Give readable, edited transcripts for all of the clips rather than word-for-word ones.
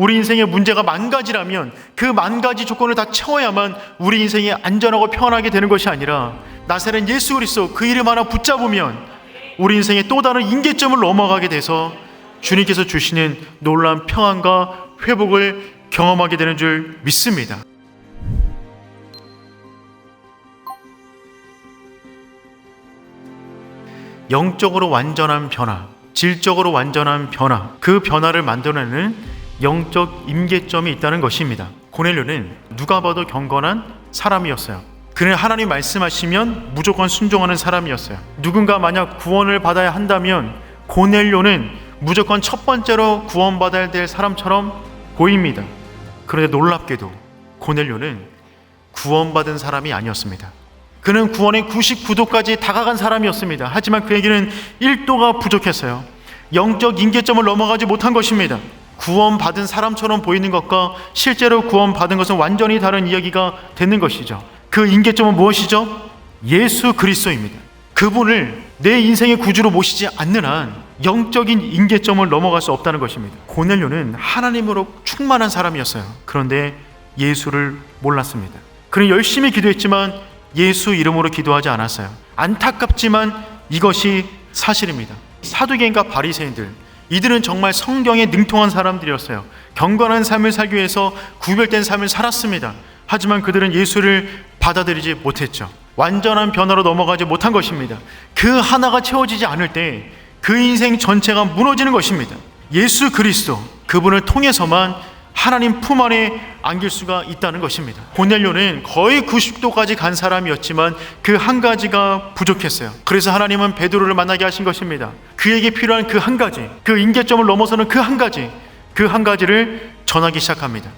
우리 인생의 문제가 만 가지라면 그 만 가지 조건을 다 채워야만 우리 인생이 안전하고 평안하게 되는 것이 아니라 나사렛 예수 그리스도 그 이름 하나 붙잡으면 우리 인생의 또 다른 임계점을 넘어가게 돼서 주님께서 주시는 놀라운 평안과 회복을 경험하게 되는 줄 믿습니다. 영적으로 완전한 변화, 질적으로 완전한 변화, 그 변화를 만들어내는 영적 임계점이 있다는 것입니다. 고넬료는 누가 봐도 경건한 사람이었어요. 그는 하나님 말씀하시면 무조건 순종하는 사람이었어요. 누군가 만약 구원을 받아야 한다면 고넬료는 무조건 첫 번째로 구원받아야 될 사람처럼 보입니다. 그런데 놀랍게도 고넬료는 구원받은 사람이 아니었습니다. 그는 구원의 99도까지 다가간 사람이었습니다. 하지만 그에게는 1도가 부족했어요. 영적 임계점을 넘어가지 못한 것입니다. 구원받은 사람처럼 보이는 것과 실제로 구원받은 것은 완전히 다른 이야기가 되는 것이죠. 그 임계점은 무엇이죠? 예수 그리스도입니다. 그분을 내 인생의 구주로 모시지 않는 한 영적인 임계점을 넘어갈 수 없다는 것입니다. 고넬료는 하나님으로 충만한 사람이었어요. 그런데 예수를 몰랐습니다. 그는 열심히 기도했지만 예수 이름으로 기도하지 않았어요. 안타깝지만 이것이 사실입니다. 사두개인과 바리새인들, 이들은 정말 성경에 능통한 사람들이었어요. 경건한 삶을 살기 위해서 구별된 삶을 살았습니다. 하지만 그들은 예수를 받아들이지 못했죠. 완전한 변화로 넘어가지 못한 것입니다. 그 하나가 채워지지 않을 때 그 인생 전체가 무너지는 것입니다. 예수 그리스도, 그분을 통해서만 하나님 품 안에 안길 수가 있다는 것입니다. 고넬료는 거의 90도까지 간 사람이었지만 그 한 가지가 부족했어요. 그래서 하나님은 베드로를 만나게 하신 것입니다. 그에게 필요한 그 한 가지, 그 임계점을 넘어서는 그 한 가지를 전하기 시작합니다.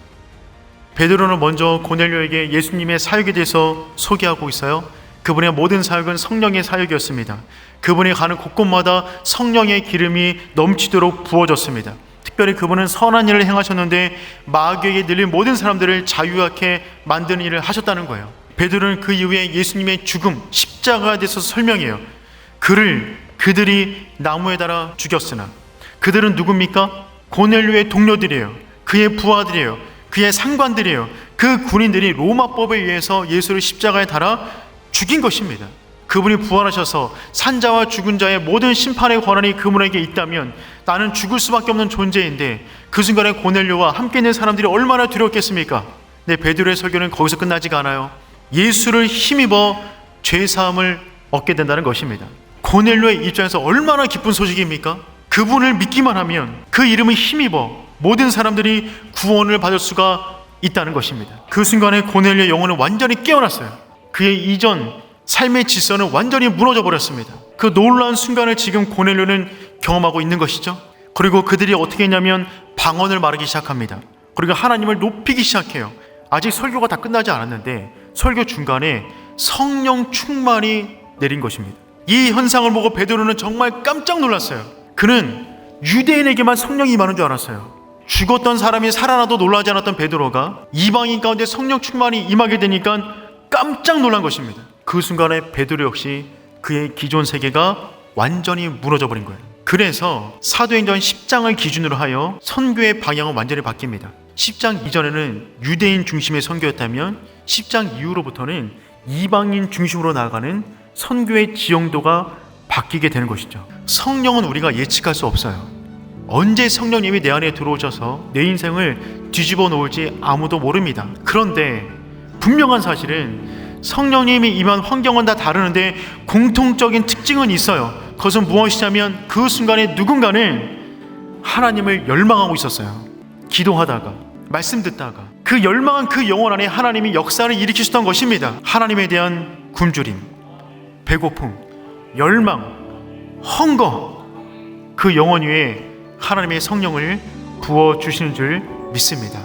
베드로는 먼저 고넬료에게 예수님의 사역에 대해서 소개하고 있어요. 그분의 모든 사역은 성령의 사역이었습니다. 그분이 가는 곳곳마다 성령의 기름이 넘치도록 부어졌습니다. 특별히 그분은 선한 일을 행하셨는데 마귀에게 늘린 모든 사람들을 자유하게 만드는 일을 하셨다는 거예요. 베드로는 그 이후에 예수님의 죽음, 십자가에 대해서 설명해요. 그들이 나무에 달아 죽였으나 그들은 누굽니까? 고넬료의 동료들이에요. 그의 부하들이에요. 그의 상관들이에요. 그 군인들이 로마법에 의해서 예수를 십자가에 달아 죽인 것입니다. 그분이 부활하셔서 산자와 죽은 자의 모든 심판의 권한이 그분에게 있다면 나는 죽을 수밖에 없는 존재인데 그 순간에 고넬료와 함께 있는 사람들이 얼마나 두려웠겠습니까? 네, 베드로의 설교는 거기서 끝나지가 않아요. 예수를 힘입어 죄사함을 얻게 된다는 것입니다. 고넬료의 입장에서 얼마나 기쁜 소식입니까? 그분을 믿기만 하면 그 이름을 힘입어 모든 사람들이 구원을 받을 수가 있다는 것입니다. 그 순간에 고넬료의 영혼은 완전히 깨어났어요. 그의 이전 삶의 질서는 완전히 무너져 버렸습니다. 그 놀라운 순간을 지금 고넬료는 경험하고 있는 것이죠. 그리고 그들이 어떻게 했냐면 방언을 말하기 시작합니다. 그리고 하나님을 높이기 시작해요. 아직 설교가 다 끝나지 않았는데 설교 중간에 성령 충만이 내린 것입니다. 이 현상을 보고 베드로는 정말 깜짝 놀랐어요. 그는 유대인에게만 성령이 임하는 줄 알았어요. 죽었던 사람이 살아나도 놀라지 않았던 베드로가 이방인 가운데 성령 충만이 임하게 되니까 깜짝 놀란 것입니다. 그 순간에 베드로 역시 그의 기존 세계가 완전히 무너져 버린 거예요. 그래서 사도행전 10장을 기준으로 하여 선교의 방향은 완전히 바뀝니다. 10장 이전에는 유대인 중심의 선교였다면 10장 이후로부터는 이방인 중심으로 나아가는 선교의 지형도가 바뀌게 되는 것이죠. 성령은 우리가 예측할 수 없어요. 언제 성령님이 내 안에 들어오셔서 내 인생을 뒤집어 놓을지 아무도 모릅니다. 그런데 분명한 사실은 성령님이 임한 환경은 다 다르는데 공통적인 특징은 있어요. 그것은 무엇이냐면 그 순간에 누군가는 하나님을 열망하고 있었어요. 기도하다가 말씀 듣다가 그 열망한 그 영혼 안에 하나님이 역사를 일으키셨던 것입니다. 하나님에 대한 굶주림, 배고픔, 열망, 헝거, 그 영혼 위에 하나님의 성령을 부어주시는 줄 믿습니다.